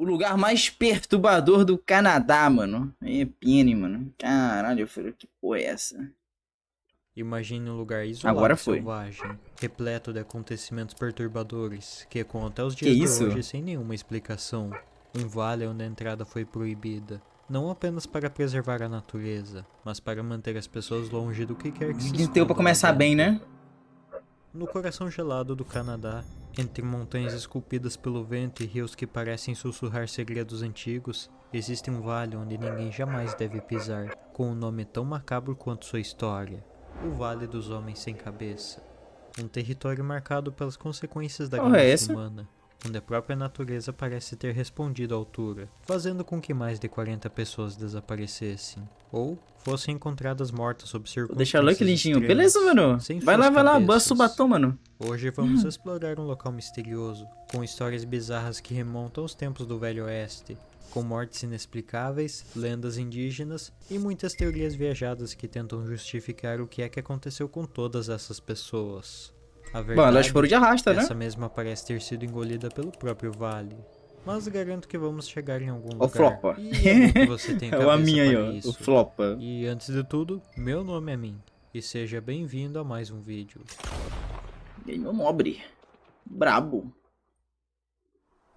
O lugar mais perturbador do Canadá, mano. É Pine, mano. Caralho, filho, que porra é essa? Imagine um lugar Agora isolado e foi. selvagem, repleto de acontecimentos perturbadores, que ecoam até os Que dias de isso? hoje sem nenhuma explicação. Um vale onde a entrada foi proibida, não apenas para preservar a natureza, mas para manter as pessoas longe do que quer que se Deu pra esconda lá começar bem, dentro. né? No coração gelado do Canadá, entre montanhas esculpidas pelo vento e rios que parecem sussurrar segredos antigos, existe um vale onde ninguém jamais deve pisar, com um nome tão macabro quanto sua história: o Vale dos Homens Sem Cabeça. Um território marcado pelas consequências da Porra é ganância essa? humana, onde a própria natureza parece ter respondido à altura, fazendo com que mais de 40 pessoas desaparecessem, ou fossem encontradas mortas sob Vou deixar o Lucky circunstâncias lindinho. extremas, Beleza, mano. sem Vai suas lá, basta o cabeças. batom, mano. Hoje vamos explorar um local misterioso, com histórias bizarras que remontam aos tempos do Velho Oeste, com mortes inexplicáveis, lendas indígenas e muitas teorias viajadas que tentam justificar o que é que aconteceu com todas essas pessoas. A Bom, elas verdade, foram de arrasta, né? essa mesma parece ter sido engolida pelo próprio vale. Mas garanto que vamos chegar em algum Ó o lugar. flopa. E é bom que você tenha É a cabeça minha aí, para ó. O isso. flopa. E antes de tudo, meu nome é Min. E seja bem-vindo a mais um vídeo. E aí, meu nobre. Brabo.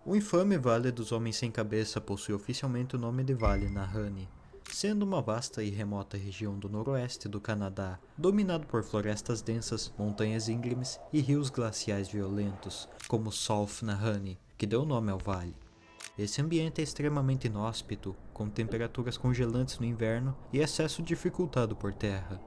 O infame Vale dos Homens Sem Cabeça possui oficialmente o nome de Vale Nahani, sendo uma vasta e remota região do noroeste do Canadá, dominado por florestas densas, montanhas íngremes e rios glaciais violentos, como South Nahani, que deu nome ao vale. Esse ambiente é extremamente inóspito, com temperaturas congelantes no inverno e acesso dificultado por terra.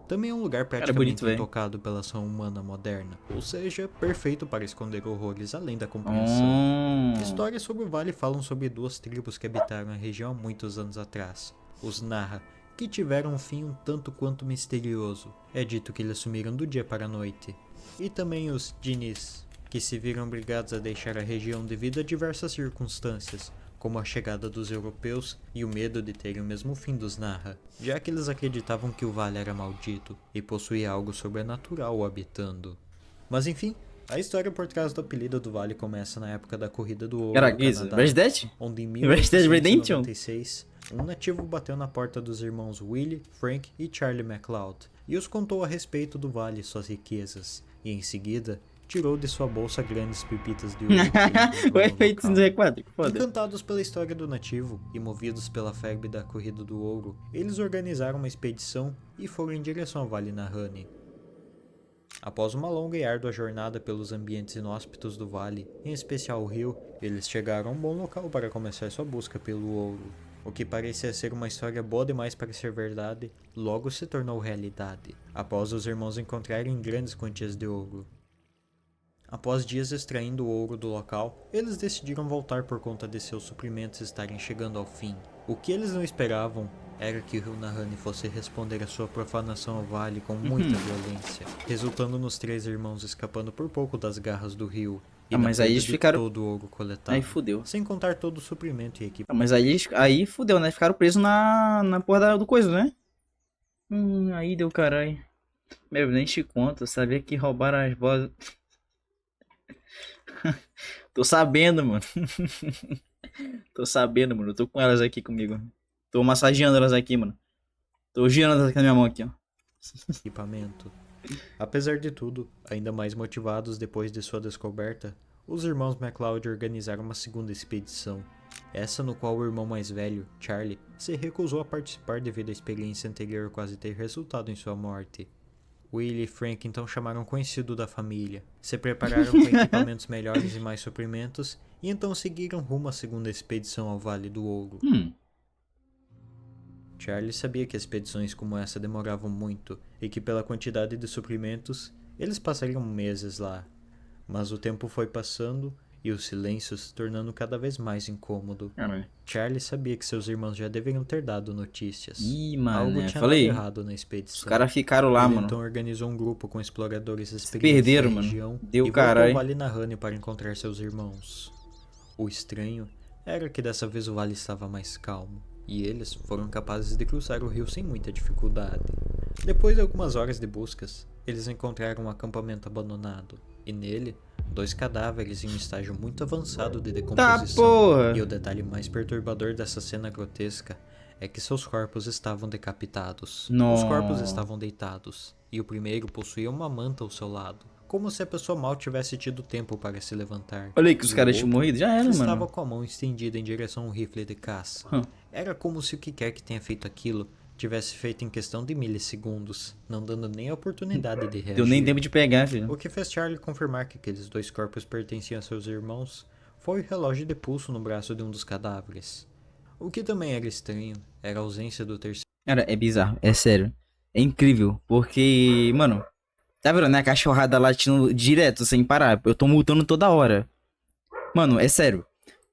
Também é um lugar Cara, praticamente bonito, velho. intocado pela ação humana moderna, ou seja, perfeito para esconder horrores além da compreensão. Histórias sobre o vale falam sobre duas tribos que habitaram a região há muitos anos atrás, os Naha, que tiveram um fim um tanto quanto misterioso. É dito que eles sumiram do dia para a noite. E também os Dinis, que se viram obrigados a deixar a região devido a diversas circunstâncias, como a chegada dos europeus e o medo de terem o mesmo fim dos Naha, já que eles acreditavam que o vale era maldito e possuía algo sobrenatural o habitando. Mas enfim, a história por trás do apelido do vale começa na época da Corrida do Ouro Caraca, do isso. Canadá, Red Dead? onde em Red Dead Redemption? 1896, um nativo bateu na porta dos irmãos Willie, Frank e Charlie MacLeod e os contou a respeito do vale e suas riquezas, e em seguida tirou de sua bolsa grandes pepitas de ouro que ele encontrou O no efeito local. 64, foda. Encantados pela história do nativo e movidos pela febre da Corrida do Ouro, eles organizaram uma expedição e foram em direção ao Vale Nahani. Após uma longa e árdua jornada pelos ambientes inóspitos do vale, em especial o rio, eles chegaram a um bom local para começar sua busca pelo ouro. O que parecia ser uma história boa demais para ser verdade, logo se tornou realidade, após os irmãos encontrarem grandes quantias de ouro. Após dias extraindo o ouro do local, eles decidiram voltar por conta de seus suprimentos estarem chegando ao fim. O que eles não esperavam era que o rio Nahani fosse responder à sua profanação ao vale com muita violência, resultando nos três irmãos escapando por pouco das garras do rio e na Mas aí perda eles de ficaram. todo o ouro coletado, Aí fudeu. sem contar todo o suprimento e equipamento. Mas aí fudeu, né? Ficaram presos na porra do coisa, né? Aí deu caralho. Meu, nem te conto, eu sabia que roubaram as vozes. Tô sabendo, mano. Tô sabendo, mano. Eu tô com elas aqui comigo. Tô massageando elas aqui, mano. Tô girando elas aqui na minha mão aqui, ó. Apesar de tudo, ainda mais motivados depois de sua descoberta, os irmãos MacLeod organizaram uma segunda expedição, essa no qual o irmão mais velho, Charlie, se recusou a participar devido à experiência anterior quase ter resultado em sua morte. Willie e Frank então chamaram um conhecido da família, se prepararam com equipamentos melhores e mais suprimentos, e então seguiram rumo à segunda expedição ao Vale do Ouro. Charlie sabia que expedições como essa demoravam muito, e que pela quantidade de suprimentos, eles passariam meses lá. Mas o tempo foi passando, e o silêncio se tornando cada vez mais incômodo. Caralho. Charlie sabia que seus irmãos já deveriam ter dado notícias. Ih, Algo mano, tinha falei. dado errado na expedição. Os caras ficaram lá, Ele mano. então organizou um grupo com exploradores experientes perderam, da mano. região Deu e voltou caralho. ao Vale Nahani para encontrar seus irmãos. O estranho era que dessa vez o vale estava mais calmo, e eles foram capazes de cruzar o rio sem muita dificuldade. Depois de algumas horas de buscas, eles encontraram um acampamento abandonado, e nele 2 cadáveres em um estágio muito avançado de Tá, decomposição. porra. E o detalhe mais perturbador dessa cena grotesca é que seus corpos estavam decapitados. Os corpos Não. estavam deitados, e o primeiro possuía uma manta ao seu lado, como se a pessoa mal tivesse tido tempo para se levantar. Olha aí que os E o caras tinham outro morrido. Já era, estava mano. com a mão estendida em direção a um rifle de caça. Era como se o que quer que tenha feito aquilo tivesse feito em questão de milissegundos, não dando nem a oportunidade de reagir. Deu nem tempo de pegar, filho. O que fez Charlie confirmar que aqueles 2 corpos pertenciam a seus irmãos foi o relógio de pulso no braço de um dos cadáveres. O que também era estranho era a ausência do terceiro. Cara, é bizarro, é sério. É incrível, porque, mano, tá vendo, né? A cachorrada latindo direto, sem parar. Eu tô multando toda hora. Mano, é sério.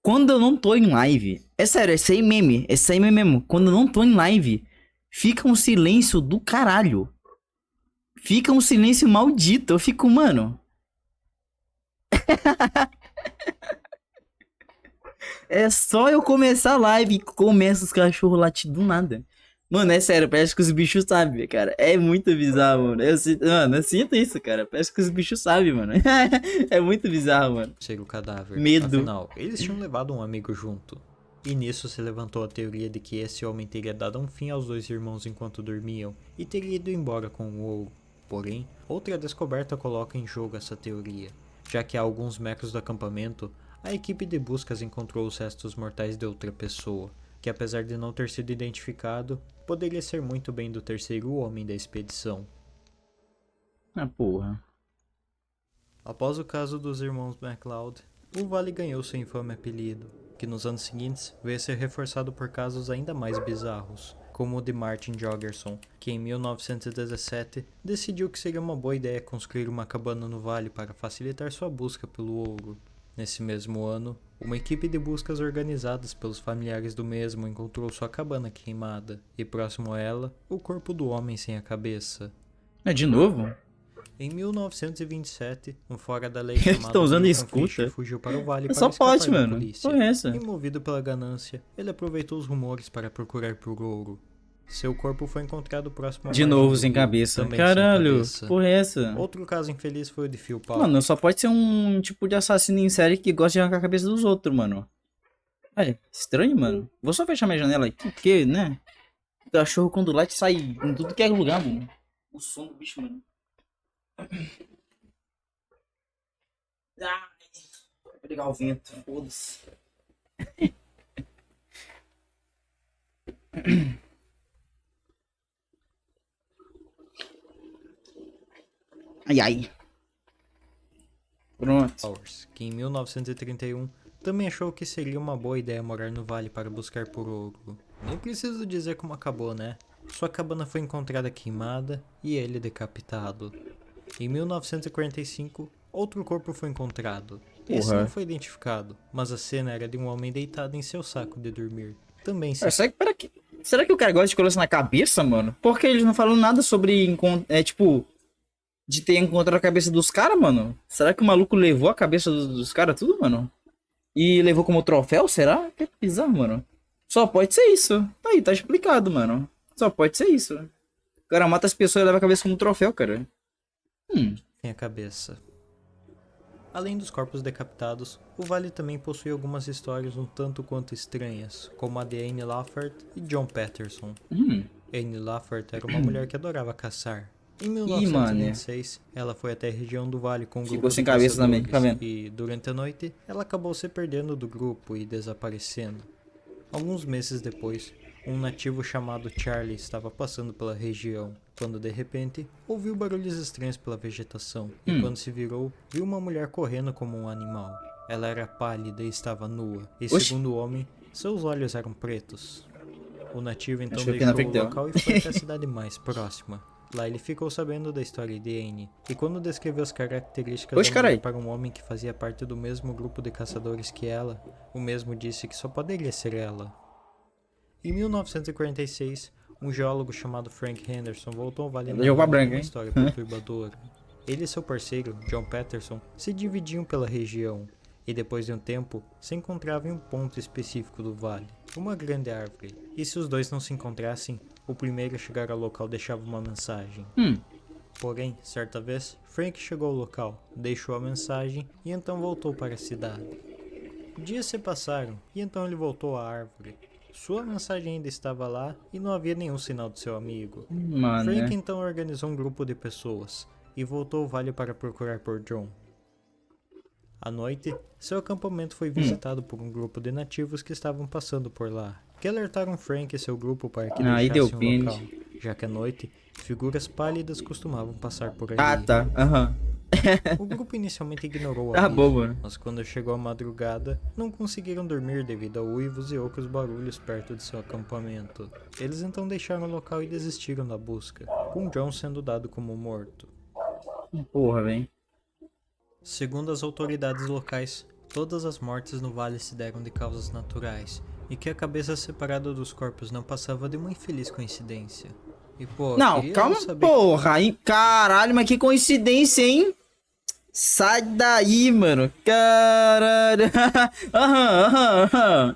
Quando eu não tô em live, é sério, é sem meme mesmo. Quando eu não tô em live, fica um silêncio do caralho. Fica um silêncio maldito. Eu fico, mano. É só eu começar a live e começa os cachorros latindo do nada. Mano, é sério, parece que os bichos sabem, cara. É muito bizarro, mano. Mano, eu sinto isso, cara. Parece que os bichos sabem, mano. É muito bizarro, mano. Terceiro cadáver. Medo. Afinal, eles tinham levado um amigo junto. E nisso se levantou a teoria de que esse homem teria dado um fim aos 2 irmãos enquanto dormiam e teria ido embora com o ouro. Porém, outra descoberta coloca em jogo essa teoria, já que a alguns metros do acampamento, a equipe de buscas encontrou os restos mortais de outra pessoa, que apesar de não ter sido identificado, poderia ser muito bem do terceiro homem da expedição. Ah, porra. Após o caso dos irmãos MacLeod, o vale ganhou seu infame apelido, que nos anos seguintes veio a ser reforçado por casos ainda mais bizarros, como o de Martin Joggerson, que em 1917 decidiu que seria uma boa ideia construir uma cabana no vale para facilitar sua busca pelo ouro. Nesse mesmo ano, uma equipe de buscas organizadas pelos familiares do mesmo encontrou sua cabana queimada, e próximo a ela, o corpo do homem sem a cabeça. É de novo? Em 1927, um fora da lei Eles chamado tão usando Milton escuta. Fisher fugiu para o vale para Só escapar pode, da mano. polícia. Foi essa. E movido pela ganância, ele aproveitou os rumores para procurar por ouro. Seu corpo foi encontrado próximo à De margem novo do sem rio, cabeça. também sem Caralho, cabeça. porra é essa? Outro caso infeliz foi o de Phil Paul. Mano, só pode ser um tipo de assassino em série que gosta de arrancar a cabeça dos outros, mano. É, estranho, mano. Vou só fechar minha janela aqui, porque, né? O cachorro quando late sai em tudo que é lugar, mano. O som do bicho, mano. Ai, vou pegar o vento, foda-se. Ai, ai. Pronto. Powers, que em 1931 também achou que seria uma boa ideia morar no vale para buscar por ouro. Nem preciso dizer como acabou, né? Sua cabana foi encontrada queimada e ele decapitado. Em 1945, outro corpo foi encontrado. Esse Porra. não foi identificado, mas a cena era de um homem deitado em seu saco de dormir. Também se Será que o cara gosta de colar isso na cabeça, mano? Porque eles não falam nada sobre, tipo, de ter encontrado a cabeça dos caras, mano? Será que o maluco levou a cabeça dos caras tudo, mano? E levou como troféu, será? Que bizarro, mano. Só pode ser isso. Tá aí, tá explicado, mano. Só pode ser isso. O cara mata as pessoas e leva a cabeça como troféu, cara. tem a cabeça. Além dos corpos decapitados, o vale também possui algumas histórias um tanto quanto estranhas, como a de Anne Laffert e John Patterson. Anne Laffert era uma mulher que adorava caçar. Em 1926, ela foi até a região do vale com um Ficou grupo sem de cabeça também, caçadores, tá vendo? e durante a noite, ela acabou se perdendo do grupo e desaparecendo. Alguns meses depois, um nativo chamado Charlie estava passando pela região, quando de repente ouviu barulhos estranhos pela vegetação, e quando se virou, viu uma mulher correndo como um animal. Ela era pálida e estava nua, e Oxi. segundo o homem, seus olhos eram pretos. O nativo então Acho que eu deixou fiquei na o frente local e foi até a cidade mais próxima. Lá ele ficou sabendo da história de Anne, e quando descreveu as características Oxe, da mulher carai. para um homem que fazia parte do mesmo grupo de caçadores que ela, o mesmo disse que só poderia ser ela. Em 1946, um geólogo chamado Frank Henderson voltou ao Vale Deu pra narrando branca, uma hein? história perturbadora. Ele e seu parceiro, John Patterson, se dividiam pela região, e depois de um tempo, se encontravam em um ponto específico do vale, uma grande árvore. E se os dois não se encontrassem, o primeiro a chegar ao local deixava uma mensagem. Porém, certa vez, Frank chegou ao local, deixou a mensagem e então voltou para a cidade. Dias se passaram e então ele voltou à árvore. Sua mensagem ainda estava lá e não havia nenhum sinal de seu amigo. Mano, Frank né? então organizou um grupo de pessoas e voltou ao vale para procurar por John. À noite, seu acampamento foi visitado por um grupo de nativos que estavam passando por lá, que alertaram Frank e seu grupo para que Aí deu deixassem o local, pênis. já que à noite, figuras pálidas costumavam passar por ali. Ah, tá. Aham. O grupo inicialmente ignorou o Tá bom, aviso, mano. mas quando chegou a madrugada, não conseguiram dormir devido a uivos e outros barulhos perto de seu acampamento. Eles então deixaram o local e desistiram da busca, com John sendo dado como morto. Porra, velho. Segundo as autoridades locais, todas as mortes no vale se deram de causas naturais, e que a cabeça separada dos corpos não passava de uma infeliz coincidência. E pô, Não, queria calma, saber... porra. Aí, caralho, mas que coincidência, hein? Sai daí, mano. Caralho. Aham.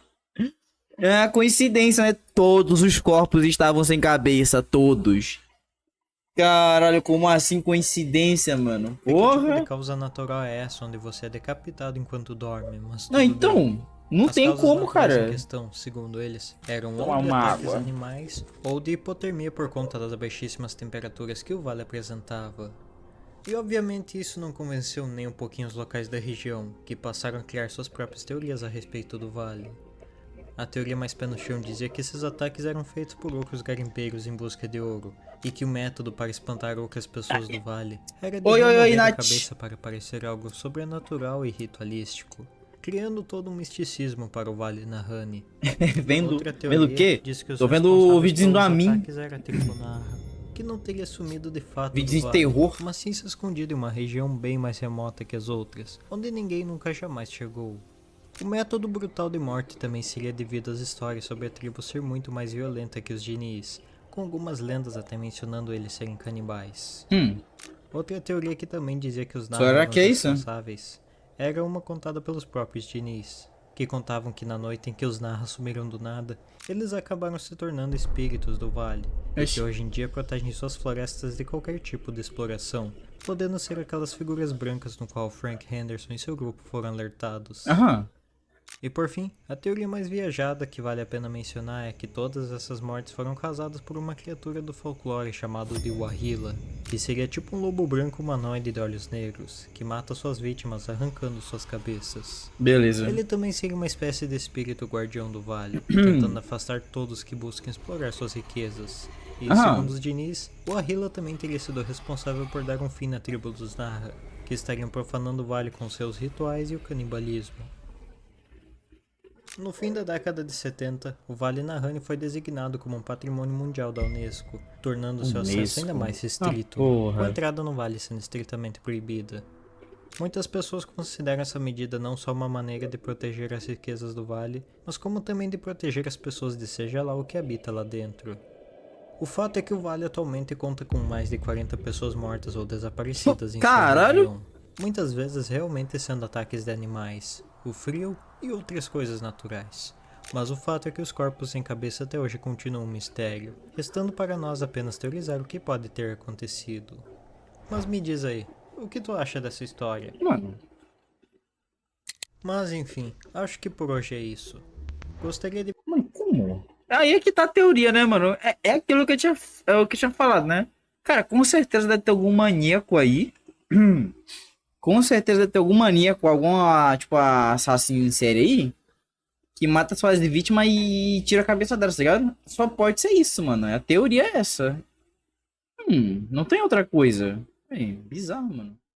É coincidência, né? Todos os corpos estavam sem cabeça, todos. Caralho, como assim coincidência, mano? Que tipo de Porra. causa natural é essa onde você é decapitado enquanto dorme? Mas Não, tudo então, bem. não As tem causas como, naturais em cara. questão, segundo eles, eram Tomar ou de uma ataques água. animais ou de hipotermia por conta das baixíssimas temperaturas que o vale apresentava. E obviamente isso não convenceu nem um pouquinho os locais da região, que passaram a criar suas próprias teorias a respeito do vale. A teoria mais pé no chão dizia que esses ataques eram feitos por outros garimpeiros em busca de ouro, e que o método para espantar outras pessoas do vale era de Oi, remover a Nath. cabeça para parecer algo sobrenatural e ritualístico, criando todo um misticismo para o Vale Nahani. Vendo, Outra vendo o quê? diz que os Tô vendo o responsáveis videozinho do pelos Amin. ataques era a tribo Naha, que não teria sumido de fato Vídeos do de vale, terror. mas sim se escondido em uma região bem mais remota que as outras, onde ninguém nunca jamais chegou. O método brutal de morte também seria devido às histórias sobre a tribo ser muito mais violenta que os Genis, com algumas lendas até mencionando eles serem canibais. Outra teoria que também dizia que os Naha Será eram que é isso? responsáveis era uma contada pelos próprios Genis, que contavam que na noite em que os Naha sumiram do nada, eles acabaram se tornando espíritos do vale, e Ixi. que hoje em dia protegem suas florestas de qualquer tipo de exploração, podendo ser aquelas figuras brancas no qual Frank Henderson e seu grupo foram alertados. Aham. E por fim, a teoria mais viajada que vale a pena mencionar é que todas essas mortes foram causadas por uma criatura do folclore chamado de Wahila, que seria tipo um lobo branco humanoide de olhos negros, que mata suas vítimas arrancando suas cabeças. Beleza. Ele também seria uma espécie de espírito guardião do vale, tentando afastar todos que busquem explorar suas riquezas. E segundo os Genis, Wahila também teria sido responsável por dar um fim na tribo dos Naha, que estariam profanando o vale com seus rituais e o canibalismo. No fim da década de 70, o Vale Nahani foi designado como um patrimônio mundial da Unesco, tornando seu acesso ainda mais restrito, com a entrada no vale sendo estritamente proibida. Muitas pessoas consideram essa medida não só uma maneira de proteger as riquezas do vale, mas como também de proteger as pessoas de seja lá o que habita lá dentro. O fato é que o vale atualmente conta com mais de 40 pessoas mortas ou desaparecidas em sua região, muitas vezes realmente sendo ataques de animais, o frio e outras coisas naturais. Mas o fato é que os corpos sem cabeça até hoje continuam um mistério, restando para nós apenas teorizar o que pode ter acontecido. Mas me diz aí, o que tu acha dessa história? Mano. Mas enfim, acho que por hoje é isso. Gostaria de... Mano, como? Aí é que tá a teoria, né, mano? É aquilo que eu tinha falado, né? Cara, com certeza deve ter algum maníaco aí. Com certeza deve ter algum maníaco, algum, tipo, assassino em série aí, que mata suas vítimas e tira a cabeça delas, tá ligado? Só pode ser isso, mano. A teoria é essa. Não tem outra coisa. É bizarro, mano.